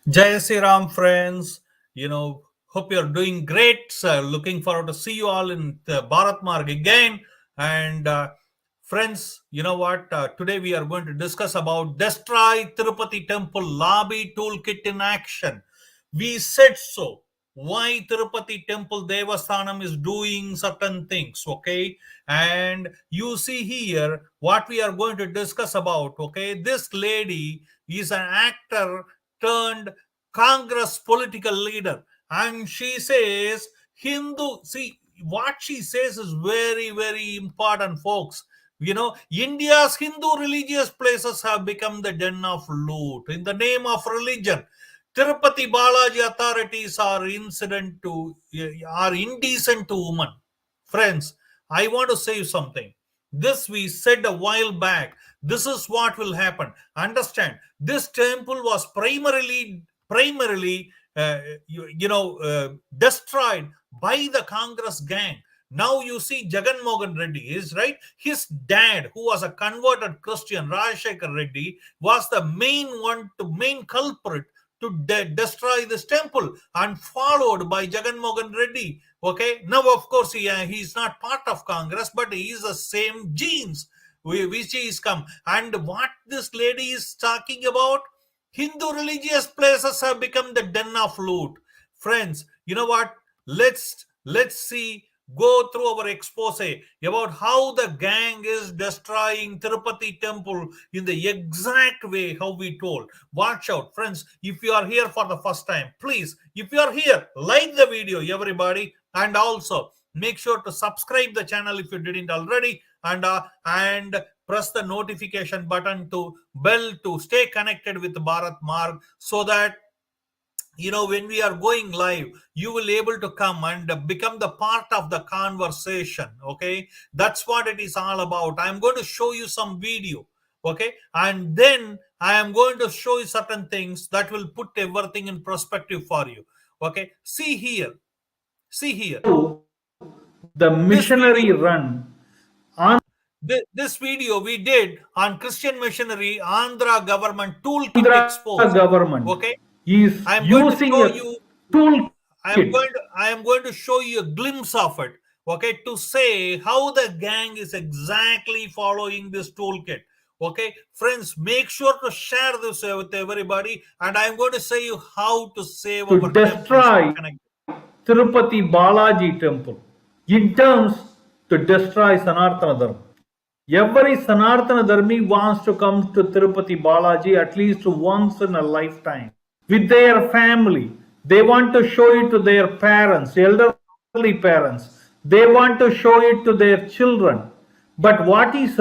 Jai Sri Ram, friends. Hope you're doing great. Looking forward to see you all in the Bharat Marg again. And friends, you know what? Today we are going to discuss about destroy Tirupati Temple lobby toolkit in action. We said so. Why Tirupati Temple Devasthanam is doing certain things, okay? And you see here what we are going to discuss about, okay? This lady is an actor turned Congress political leader, and she says Hindu. See, what she says is very, very important, folks. India's Hindu religious places have become the den of loot in the name of religion. Tirupati Balaji authorities are indecent to women. Friends, I want to say you something. This we said a while back. This is what will happen. Understand? This temple was primarily destroyed by the Congress gang. Now you see Jagan Mohan Reddy is right. His dad, who was a converted Christian, Rajashekar Reddy, was the main culprit to destroy this temple, and followed by Jagan Mohan Reddy. Okay, now of course he's not part of Congress, but he is the same genes which is come. And what this lady is talking about, Hindu religious places have become the den of loot. Friends, you know what? Let's see, go through our expose about how the gang is destroying Tirupati temple in the exact way how we told. Watch out, friends. If you are here for the first time, please, if you are here, like the video, everybody, and also make sure to subscribe the channel if you didn't already, and press the notification button to bell to stay connected with Bharat Marg, so that when we are going live, you will able to come and become the part of the conversation. Okay, that's what it is all about. I'm going to show you some video, okay, and then I am going to show you certain things that will put everything in perspective for you. Okay, see here The this missionary video. run on This video we did on Christian missionary Andhra Government Toolkit Andhra expose. government Okay, is I am going to using show a you. toolkit I am going to show you a glimpse of it. Okay, to say how the gang is exactly following this toolkit. Okay, friends, make sure to share this with everybody, and I am going to say you how to save to our temple. Stay destroy connected. Tirupati Balaji temple in terms to destroy Sanatana Dharma. Every Sanatana Dharmi wants to come to Tirupati Balaji at least once in a lifetime with their family. They want to show it to their parents, elderly parents. They want to show it to their children. But what is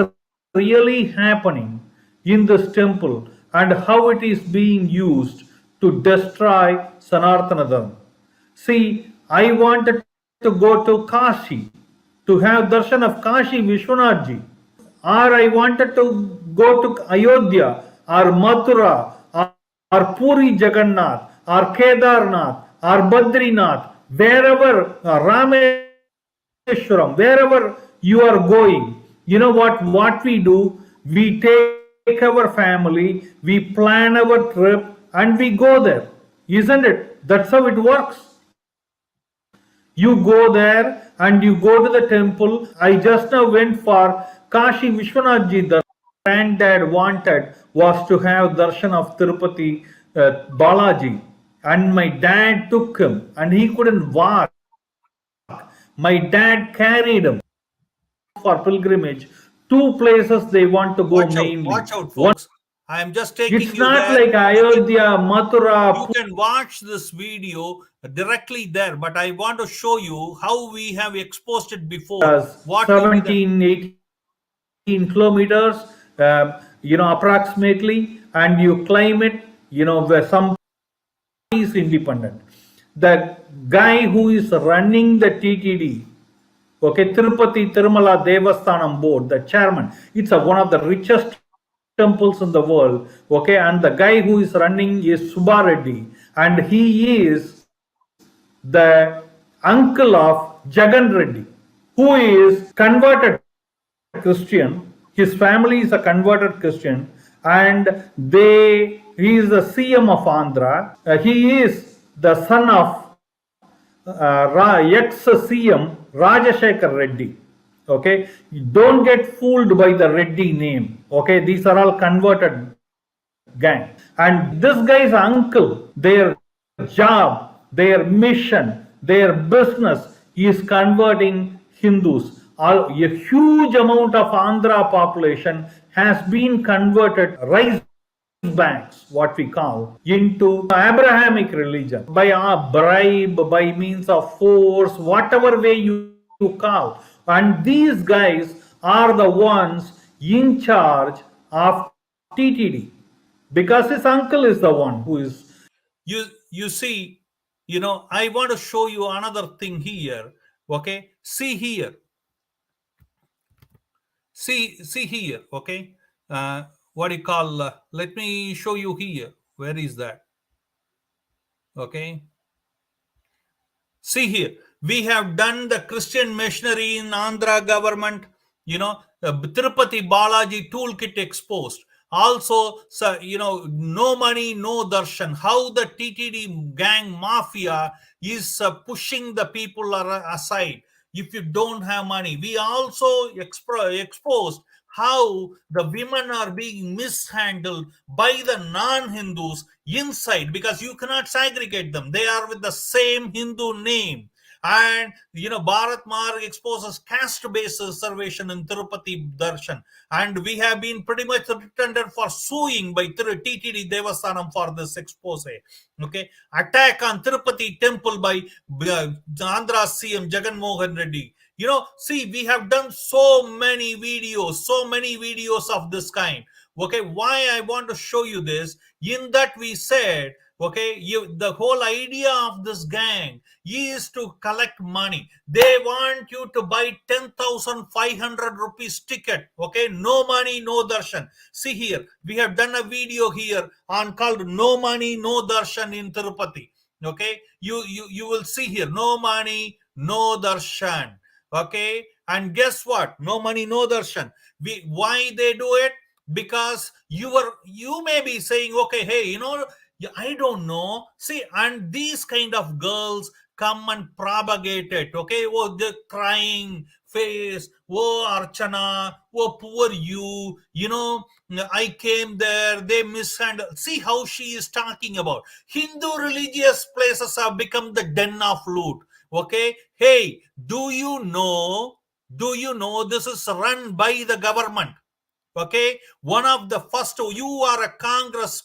really happening in this temple and how it is being used to destroy Sanatana Dharma? See, I wanted to go to Kashi to have darshan of Kashi Vishwanathji, or I wanted to go to Ayodhya or Mathura or Puri Jagannath or Kedarnath or Badrinath, wherever Rameshwaram, wherever you are going. You know what we do? We take our family, we plan our trip, and we go there. Isn't it? That's how it works. You go there and you go to the temple. I just now went for Kashi Vishwanathji. The granddad wanted was to have darshan of Tirupati Balaji, and my dad took him, and he couldn't walk. My dad carried him for pilgrimage. Two places they want to go mainly. Watch out, One, folks. I am just taking it's you not there. like Ayodhya, Mathura, You can watch this video directly there, but I want to show you how we have exposed it before. What will be the 17, 18 kilometers, approximately, and you climb it, where some is independent. The guy who is running the TTD, okay, Tirupati Tirumala Devasthanam board, the chairman, it's one of the richest temples in the world, okay, and the guy who is running is Subbareddy, and he is the uncle of Jagan Reddy, who is converted Christian. His family is a converted Christian, and they he is the CM of Andhra. He is the son of ex-CM Rajashekar Reddy. Okay, don't get fooled by the Reddy name. Okay, these are all converted gang. And this guy's uncle, their job, their mission, their business is converting Hindus. A huge amount of Andhra population has been converted, rice banks, what we call, into Abrahamic religion by a bribe, by means of force, whatever way you call. And these guys are the ones in charge of TTD, because his uncle is the one who is. You see, I want to show you another thing here. Okay, see here, see here. Okay, what do you call? Let me show you here. Where is that? Okay, see here, we have done the Christian missionary in Andhra government, Tirupati Balaji toolkit exposed. Also, so, no money, no darshan. How the TTD gang mafia is pushing the people aside if you don't have money. We also exposed how the women are being mishandled by the non-Hindus inside, because you cannot segregate them. They are with the same Hindu name. And Bharat Marg exposes caste-based reservation in Tirupati Darshan, and we have been pretty much pretended for suing by TTD Devasanam for this expose. Okay, attack on Tirupati Temple by Andhra CM Jagan Mohan Reddy. See, we have done so many videos of this kind. Okay, why I want to show you this? In that we said, okay, the whole idea of this gang is to collect money. They want you to buy 10,500 rupees ticket. Okay, no money, no darshan. See here, we have done a video here on called "No Money, No Darshan" in Tirupati. Okay, you will see here, no money, no darshan. Okay, and guess what? No money, no darshan. Why they do it? Because you may be saying, okay, hey, I don't know. See, and these kind of girls come and propagate it. Okay, oh, they're crying face. Oh, Archana, oh, poor you. I came there. They mishandled. See how she is talking about Hindu religious places have become the den of loot. Okay, hey, do you know? Do you know this is run by the government? Okay, one of the first, you are a Congress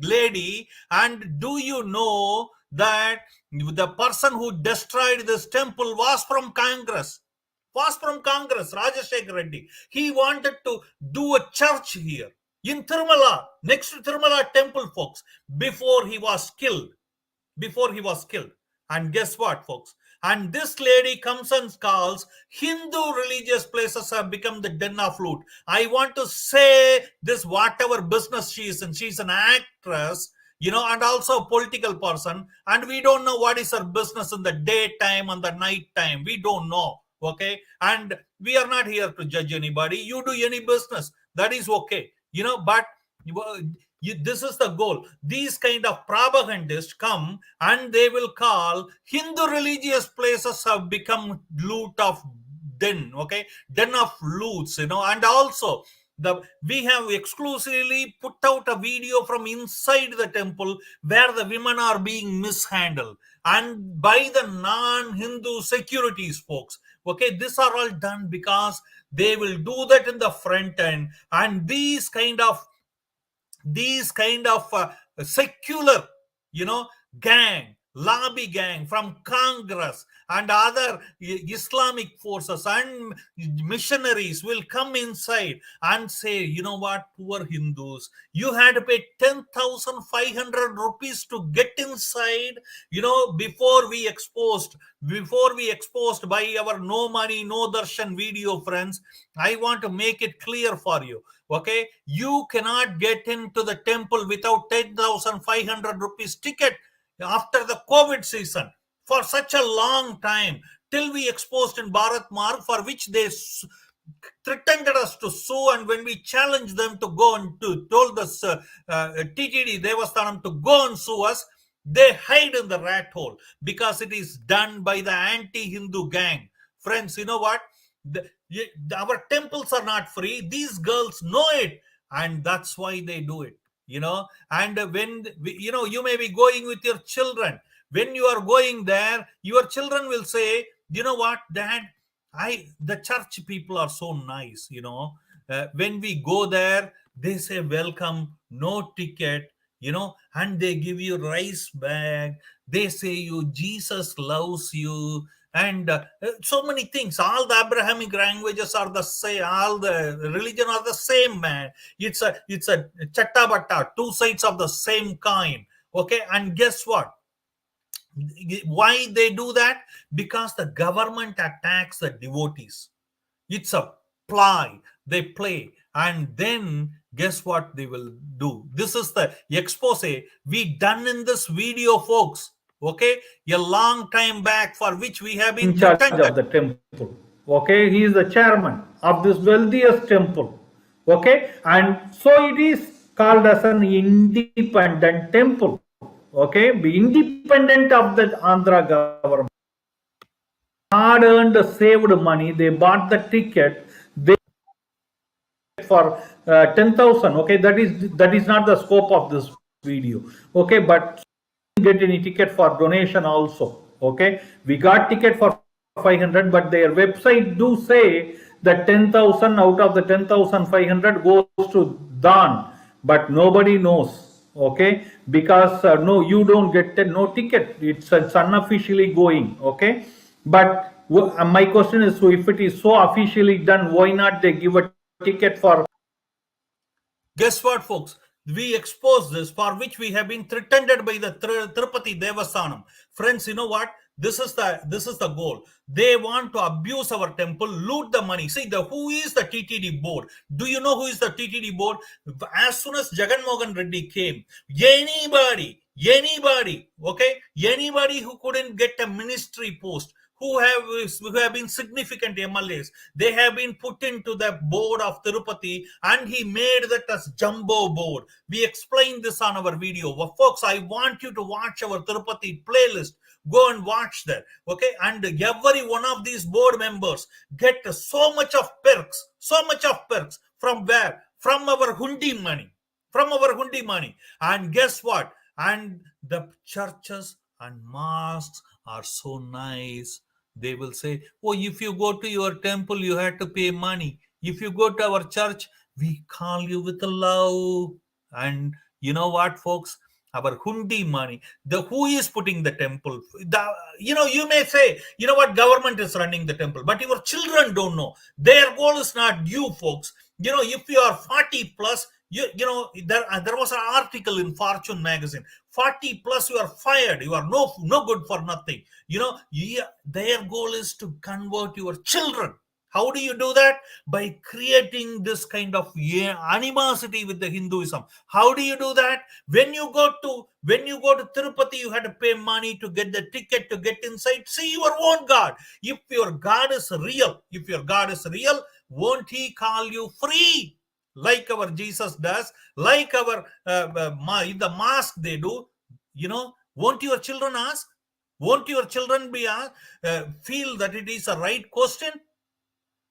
lady, and do you know that the person who destroyed this temple was from Congress? Rajashekar Reddy. He wanted to do a church here in Tirumala, next to Tirumala temple, folks, before he was killed. And guess what, folks? And this lady comes and calls Hindu religious places have become the den of loot. I want to say this, whatever business she is in, she's an actress, and also a political person, and we don't know what is her business in the daytime and the night time. We don't know. Okay, and we are not here to judge anybody. You do any business, that is okay, but this is the goal. These kind of propagandists come and they will call Hindu religious places have become loot of den. Okay, den of loots, and also we have exclusively put out a video from inside the temple where the women are being mishandled and by the non-Hindu securities folks. Okay, these are all done because they will do that in the front end, and these kind of secular, gang, lobby gang from Congress and other Islamic forces and missionaries will come inside and say, you know what, poor Hindus, you had to pay 10,500 rupees to get inside, before we exposed by our no money, no darshan video, friends. I want to make it clear for you. Okay, you cannot get into the temple without 10,500 rupees ticket after the COVID season for such a long time till we exposed in Bharat Marg, for which they threatened us to sue, and when we challenged them to go and to told us TTD Devasthanam to go and sue us, they hide in the rat hole because it is done by the anti-Hindu gang. Friends, you know what? Our temples are not free. These girls know it, and that's why they do it. And when you may be going with your children. When you are going there, your children will say, "You know what, Dad? The church people are so nice. When we go there, they say welcome, no ticket, and they give you rice bag. They say you Jesus loves you, and so many things. All the Abrahamic languages are the same. All the religion are the same, man. It's a chatta batta, two sides of the same coin. Okay, and guess what? Why they do that? Because the government attacks the devotees. It's a ploy they play, and then guess what they will do? This is the expose we done in this video, folks. Okay, a long time back, for which we have been in charge threatened. of the temple. Okay, he is the chairman of this wealthiest temple. Okay, and so it is called as an independent temple. Okay, be independent of the Andhra government. Hard earned saved money, they bought the ticket. They for 10,000. Okay, that is not the scope of this video. Okay, but get any ticket for donation also. Okay, we got ticket for 500, but their website do say that 10,000 out of the 10,500 goes to Dan, but nobody knows. Okay, because no, you don't get no ticket. It's unofficially going. Okay, but my question is, so if it is so officially done, why not they give a ticket for? Guess what, folks? We expose this, for which we have been threatened by the Tirupati Devasthanam. Friends, you know what? This is the goal. They want to abuse our temple, loot the money. See, who is the TTD board? Do you know who is the TTD board? As soon as Jagan Mohan Reddy came, okay, anybody who couldn't get a ministry post, who have been significant MLAs. They have been put into the board of Tirupati, and he made that as jumbo board. We explained this on our video. Well, folks, I want you to watch our Tirupati playlist. Go and watch that. Okay, and every one of these board members get so much of perks. From where? From our hundi money. From our hundi money. And guess what? And the churches and mosques are so nice. They will say, oh, if you go to your temple, you have to pay money. If you go to our church, we call you with love. And you know what, folks? Our hundi money. Who is putting the temple? You may say, you know what, government is running the temple, but your children don't know. Their goal is not you, folks. If you are 40 plus, there was an article in Fortune magazine. 40 plus, you are fired. You are no good for nothing. Their goal is to convert your children. How do you do that? By creating this kind of animosity with the Hinduism. How do you do that? When you go to Tirupati, you had to pay money to get the ticket to get inside. See your own God. If your God is real, won't he call you free? Like our Jesus does, like our in the mosque they do. Won't your children ask? Won't your children feel that it is a right question?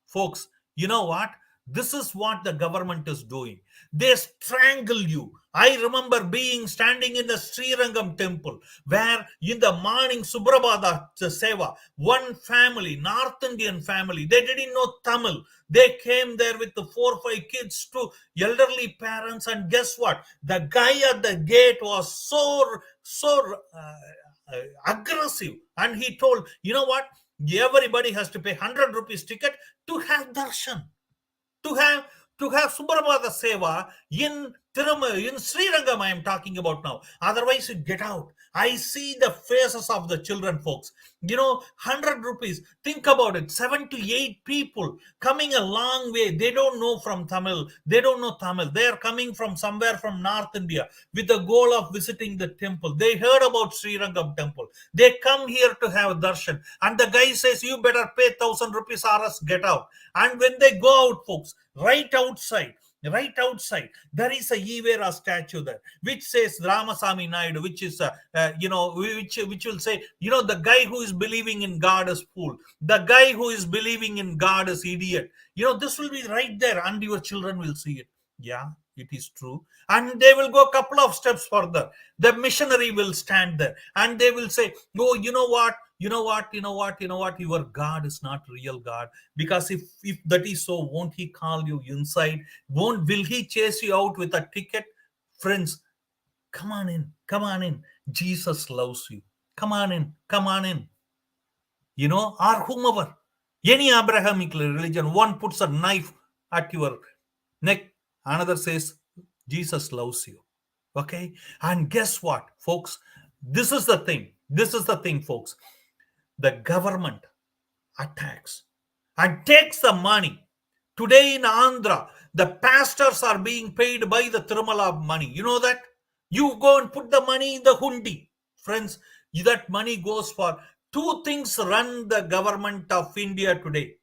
Folks, you know what? This is what the government is doing. They strangle you. I remember standing in the Srirangam temple, where in the morning Subrabada Seva, one family, North Indian family, they didn't know Tamil. They came there with the 4 or 5 kids to elderly parents, and guess what? The guy at the gate was aggressive, and he told, you know what? Everybody has to pay 100 rupees ticket to have darshan, to have Subrabhata Seva in In Srirangam, I am talking about now. Otherwise, you get out. I see the faces of the children, folks. 100 rupees. Think about it. 7 to 8 people coming a long way. They don't know from Tamil. They don't know Tamil. They are coming from somewhere from North India with the goal of visiting the temple. They heard about Srirangam temple. They come here to have darshan. And the guy says, you better pay 1,000 rupees or else get out. And when they go out, folks, right outside there is a Ivera statue there which says Ramasamy Naidu, which is which will say, the guy who is believing in God is fool, the guy who is believing in God is idiot. This will be right there and your children will see it. Yeah, it is true. And they will go a couple of steps further. The missionary will stand there and they will say, oh, your God is not real God. Because if that is so, won't he call you inside? Will he chase you out with a ticket? Friends, come on in. Jesus loves you. Come on in. Or whomever. Any Abrahamic religion, one puts a knife at your neck, another says, Jesus loves you. Okay? And guess what, folks? This is the thing, folks. The government attacks and takes the money. Today in Andhra, the pastors are being paid by the Tirumala money. You know that? You go and put the money in the hundi. Friends, that money goes for two things run the government of India today.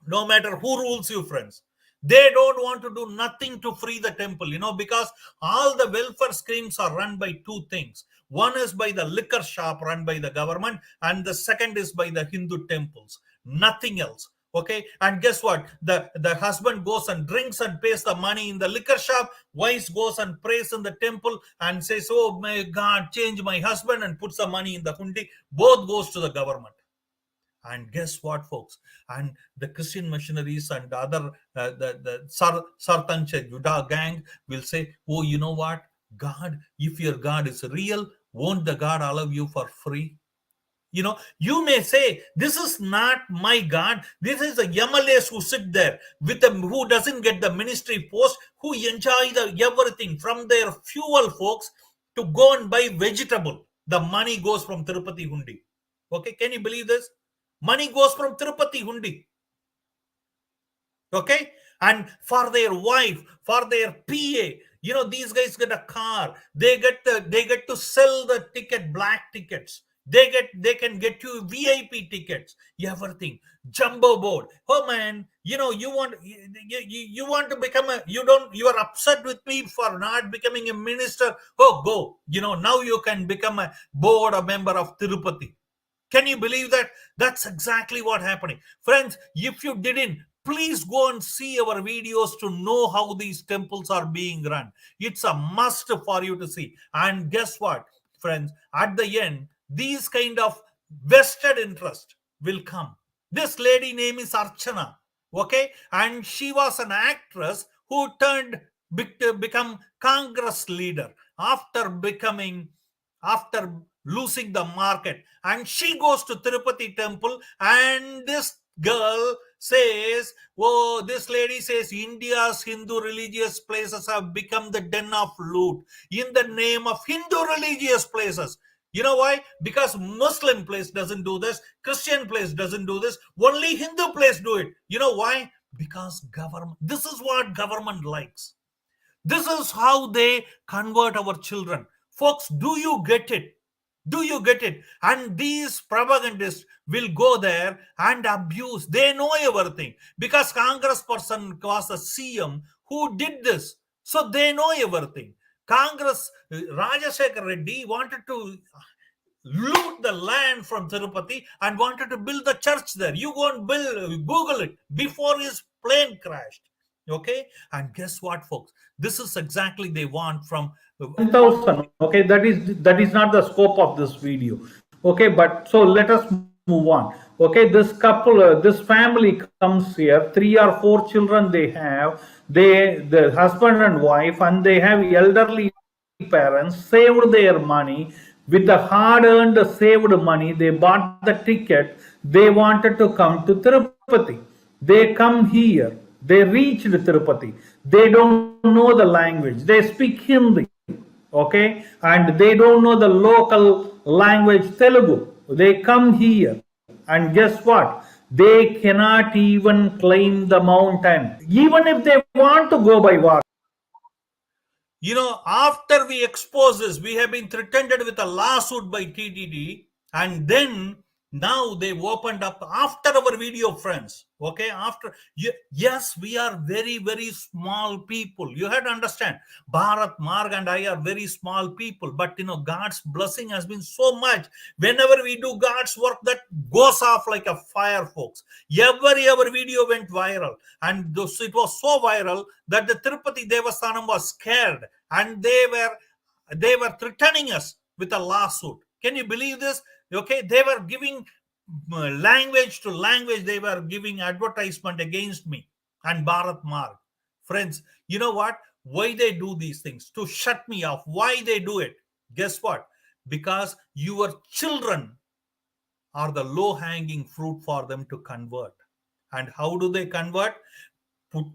No matter who rules you, friends. They don't want to do nothing to free the temple, because all the welfare schemes are run by two things. One is by the liquor shop run by the government, and the second is by the Hindu temples. Nothing else. Okay, and guess what? The husband goes and drinks and pays the money in the liquor shop. Wife goes and prays in the temple and says, "Oh my God, change my husband," and puts the money in the hundi. Both goes to the government. And guess what, folks? And the Christian missionaries and other the Sartancha Judah gang will say, "Oh, you know what? God, if your God is real, won't the God allow you for free?" You may say, this is not my God. This is the MLAs who sit there with them, who doesn't get the ministry post, who enjoy everything from their fuel, folks, to go and buy vegetable. The money goes from Tirupati Hundi. Okay, can you believe this? Money goes from Tirupati Hundi. Okay, and for their wife, for their PA, these guys get a car. They get to sell the ticket, black tickets. They can get you VIP tickets, everything, jumbo board. Oh man, you want to become you are upset with me for not becoming a minister. Oh, go. Now you can become a board, a member of Tirupati. Can you believe that? That's exactly what happening. Friends, if you didn't, please go and see our videos to know how these temples are being run. It's a must for you to see. And guess what, friends? At the end, these kind of vested interest will come. This lady name is Archana. Okay? And she was an actress who turned to become Congress leader after losing the market. And she goes to Tirupati Temple, and this girl says, oh, this lady says, India's Hindu religious places have become the den of loot in the name of Hindu religious places. You know why? Because Muslim place doesn't do this, Christian place doesn't do this, only Hindu place do it. You know why? Because government, this is what government likes. This is how they convert our children. Folks, do you get it? Do you get it? And these propagandists will go there and abuse. They know everything because Congress person was a CM who did this. So they know everything. Congress, Rajashekar Reddy wanted to loot the land from Tirupati and wanted to build the church there. You go and Google it before his plane crashed. Okay? And guess what, folks? This is exactly they want from 10,000. Okay, that is not the scope of this video. Okay, but so let us move on. Okay, this couple, this family comes here, 3 or 4 children they have, the husband and wife, and they have elderly parents, saved their money with the hard-earned saved money. They bought the ticket. They wanted to come to Tirupati. They come here. They reached Tirupati. They don't know the language. They speak Hindi. Okay, and they don't know the local language Telugu. They come here, and guess what? They cannot even climb the mountain, even if they want to go by walk. After we expose this, we have been threatened with a lawsuit by TTD, and then now they've opened up after our video, friends. Okay, yes, we are very, very small people. You have to understand, Bharat, Marg, and I are very small people, but God's blessing has been so much. Whenever we do God's work, that goes off like a fire, folks. Every our video went viral, and it was so viral that the Tirupati Devasthanam was scared, and they were threatening us with a lawsuit. Can you believe this? Okay, they were giving language to language. They were giving advertisement against me and Bharat Marg. Friends, you know what? Why they do these things? To shut me off. Why they do it? Guess what? Because your children are the low hanging fruit for them to convert. And how do they convert? Put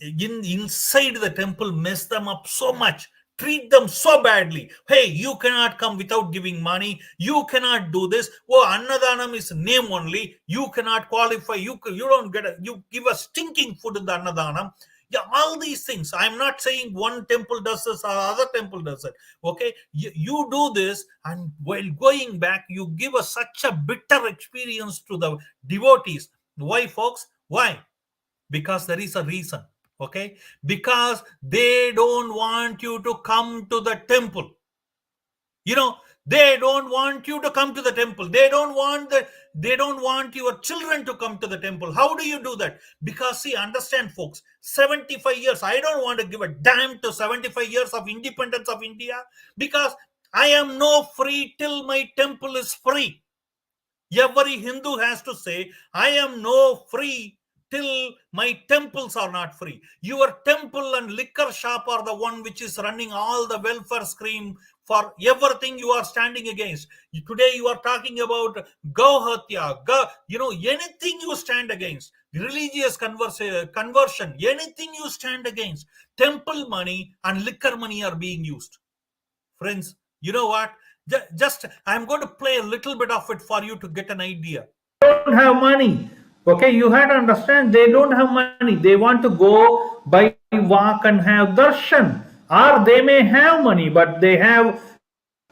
inside the temple, mess them up so much, treat them so badly. Hey, you cannot come without giving money, you cannot do this. Oh, annadanam is name only, you cannot qualify, you don't get you give a stinking food in the annadanam. Yeah, all these things. I'm not saying one temple does this or other temple does it. Okay, you do this, and while going back, you give such a bitter experience to the devotees. Why, folks? Why? Because there is a reason. Okay, because they don't want you to come to the temple. They don't want you to come to the temple. They don't want your children to come to the temple. How do you do that? Because, see, understand, folks, 75 years, I don't want to give a damn to 75 years of independence of India, because I am no free till my temple is free. Every Hindu has to say, I am no free till my temples are not free. Your temple and liquor shop are the one which is running all the welfare scheme for everything you are standing against. Today you are talking about Gauhatya, anything you stand against, religious conversion, anything you stand against, temple money and liquor money are being used. Friends, you know what? Just I'm going to play a little bit of it for you to get an idea. Don't have money. Okay, you have to understand, they don't have money. They want to go by walk and have darshan. Or they may have money, but they have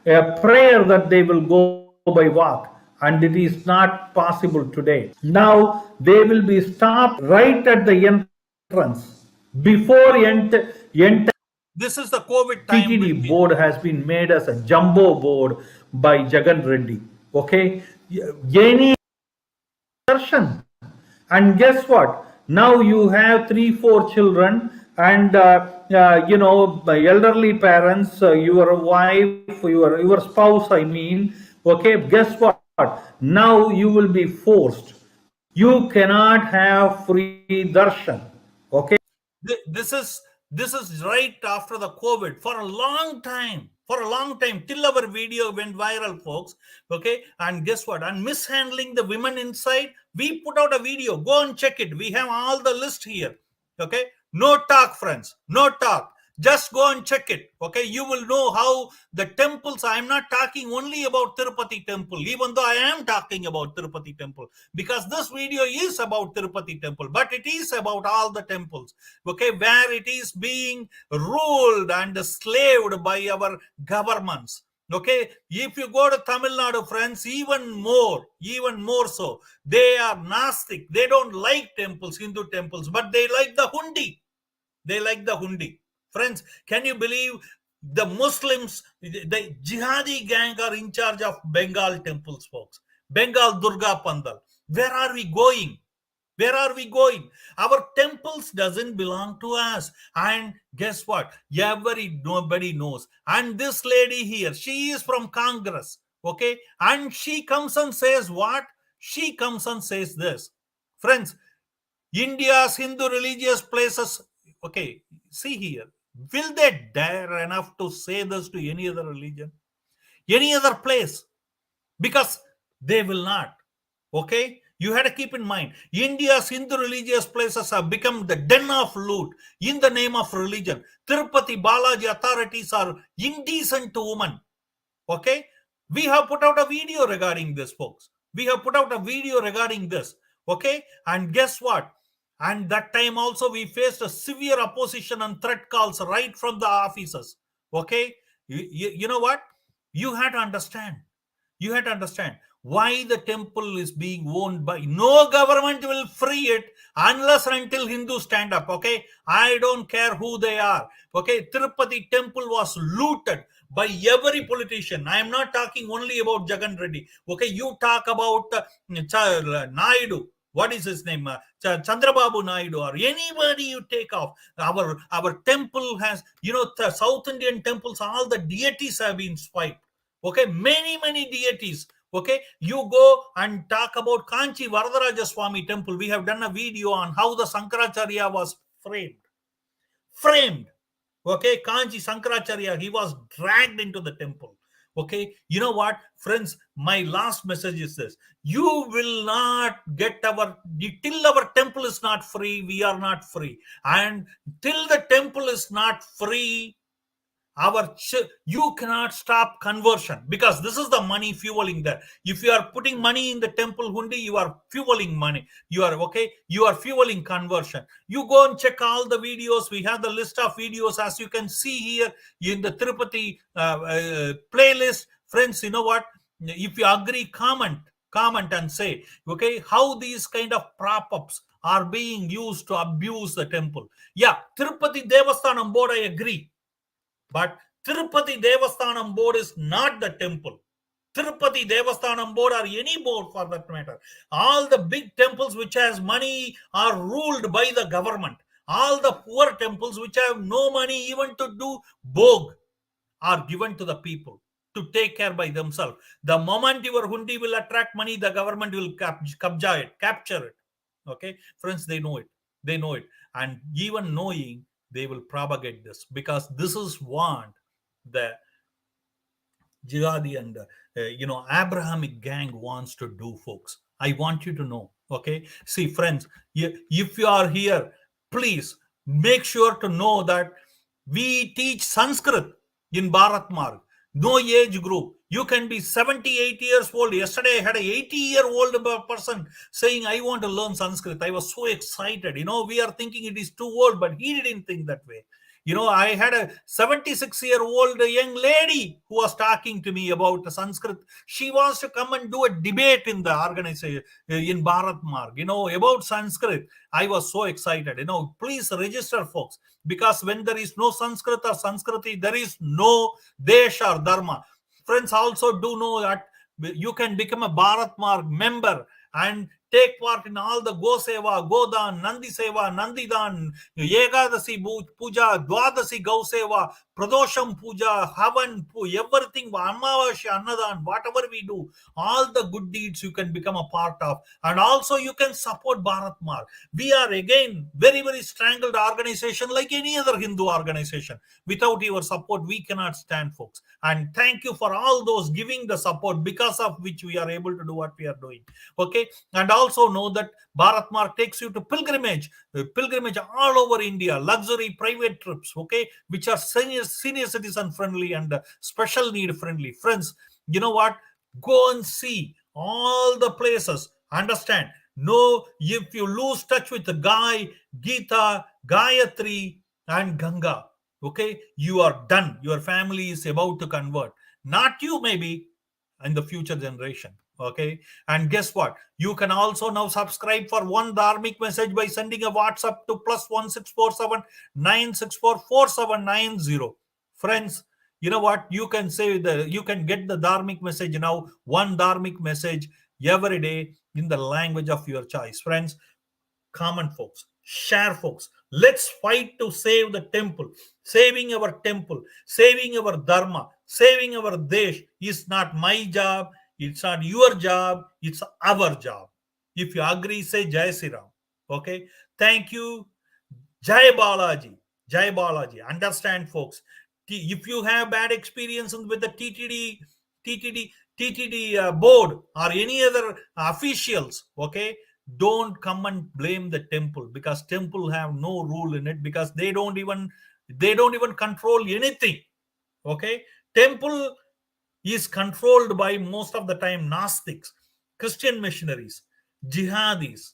a prayer that they will go by walk. And it is not possible today. Now they will be stopped right at the entrance. Before enter, This is the COVID time TTD when we. board has been made as a jumbo board by Jagan Reddy. Okay, any darshan. And guess what? Now you have 3 4 children, and the elderly parents, your wife, your spouse, I mean. Okay, guess what? Now you will be forced. You cannot have free darshan. Okay. This is right after the COVID. For a long time till our video went viral, folks. Okay, and guess what? And mishandling the women inside, we put out a video. Go and check it. We have all the list here. Okay, no talk, friends, no talk. Just go and check it. Okay, you will know how the temples. I am not talking only about Tirupati Temple, even though I am talking about Tirupati Temple, because this video is about Tirupati Temple, but it is about all the temples. Okay, where it is being ruled and slaved by our governments. Okay, if you go to Tamil Nadu, friends, even more so, they are Gnostic. They don't like temples, Hindu temples, but they like the hundi. They like the hundi. Friends, can you believe the Muslims, the jihadi gang are in charge of Bengal temples, folks? Bengal Durga Pandal. Where are we going? Where are we going? Our temples doesn't belong to us. And guess what? Nobody knows. And this lady here, she is from Congress. Okay. And she comes and says what? She comes and says this. Friends, India's Hindu religious places. Okay. See here. Will they dare enough to say this to any other religion? Any other place? Because they will not. Okay, You had to keep in mind, India's Hindu religious places have become the den of loot in the name of religion. Tirupati Balaji authorities are indecent to women. Okay, we have put out a video regarding this, folks. We have put out a video regarding this. Okay, and guess what? And that time also we faced a severe opposition and threat calls right from the officers. Okay, you know what? You had to understand. You had to understand why the temple is being owned by no government will free it unless and until Hindus stand up. Okay, I don't care who they are. Okay, Tirupati Temple was looted by every politician. I am not talking only about Jagan Reddy. Okay, you talk about Naidu. What is his name? Chandrababu Naidu, or anybody you take off. Our temple has, the South Indian temples, all the deities have been swiped. Okay, many deities. Okay, you go and talk about Kanchi Varadaraja Swami temple. We have done a video on how the Sankaracharya was framed. Okay, Kanchi Sankaracharya, he was dragged into the temple. Okay, you know what, friends, my last message is this: you will not get till our temple is not free, we are not free. And till the temple is not free, you cannot stop conversion, because this is the money fueling there. If you are putting money in the temple hundi, you are fueling money. You are fueling conversion. You go and check all the videos. We have the list of videos, as you can see here in the Tirupati playlist. Friends, you know what, if you agree, comment and say, okay, how these kind of prop-ups are being used to abuse the temple. Yeah, Tirupati Devasthanam board, I agree. But Tirupati Devasthanam board is not the temple. Tirupati Devasthanam board, or any board for that matter, all the big temples which has money are ruled by the government. All the poor temples which have no money even to do bhog are given to the people to take care by themselves. The moment your hundi will attract money, the government will capture it. Okay, friends, they know it. They know it. And even knowing, they will propagate this, because this is what the jihadi and Abrahamic gang wants to do, folks. I want you to know. Okay, see, friends, if you are here, please make sure to know that we teach Sanskrit in Bharat Marg. No age group. You can be 78 years old. Yesterday I had a 80-year-old person saying, I want to learn Sanskrit. I was so excited. We are thinking it is too old, but he didn't think that way. I had a 76-year-old young lady who was talking to me about Sanskrit. She wants to come and do a debate in the organization in Bharat Marg, about Sanskrit. I was so excited. Please register, folks, because when there is no Sanskrit or Sanskriti, there is no Desh or Dharma. Friends, also do know that you can become a Bharat Marg member and take part in all the Go Seva, Godan, Nandi Seva, Nandidan, Ekadasi Puja, Dwadasi Gau Seva, Pradosham Puja, Havan, everything, Amavasya, Annadan, whatever we do, all the good deeds you can become a part of. And also you can support Bharat Marg. We are again very strangled organization like any other Hindu organization. Without your support, we cannot stand, folks. And thank you for all those giving the support, because of which we are able to do what we are doing. Okay, and also know that Bharat Marg takes you to pilgrimage all over India, luxury private trips, okay, which are senior citizen friendly and special need friendly. Friends, you know what? Go and see all the places. Understand? No, if you lose touch with the Gita, Gayatri, and Ganga, okay, you are done. Your family is about to convert. Not you, maybe, in the future generation. Okay, and guess what, you can also now subscribe for one dharmic message by sending a WhatsApp to +1647 964 4790. Friends, you know what, you can get the dharmic message now, one dharmic message every day in the language of your choice. Friends, comment, folks, share, folks. Let's fight to save the temple. Saving our temple, saving our dharma, saving our desh is not my job, it's not your job, it's our job. If you agree, say Jai Sri Ram. Okay, thank you. Jai Balaji. Jai Balaji. Understand, folks. If you have bad experiences with the TTD, TTD board or any other officials, okay, don't come and blame the temple, because temple have no rule in it, because they don't even control anything. Okay, temple is controlled by most of the time Gnostics, Christian missionaries, jihadis.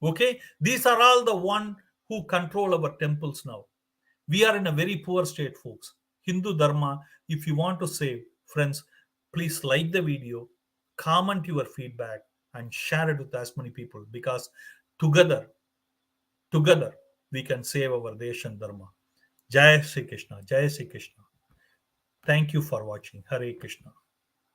Okay, these are all the one who control our temples now. We are in a very poor state, folks. Hindu Dharma, if you want to save, friends, please like the video, comment your feedback, and share it with as many people, because together, together, we can save our Deshan Dharma. Jai Sri Krishna, Jai Sri Krishna. Thank you for watching. Hare Krishna.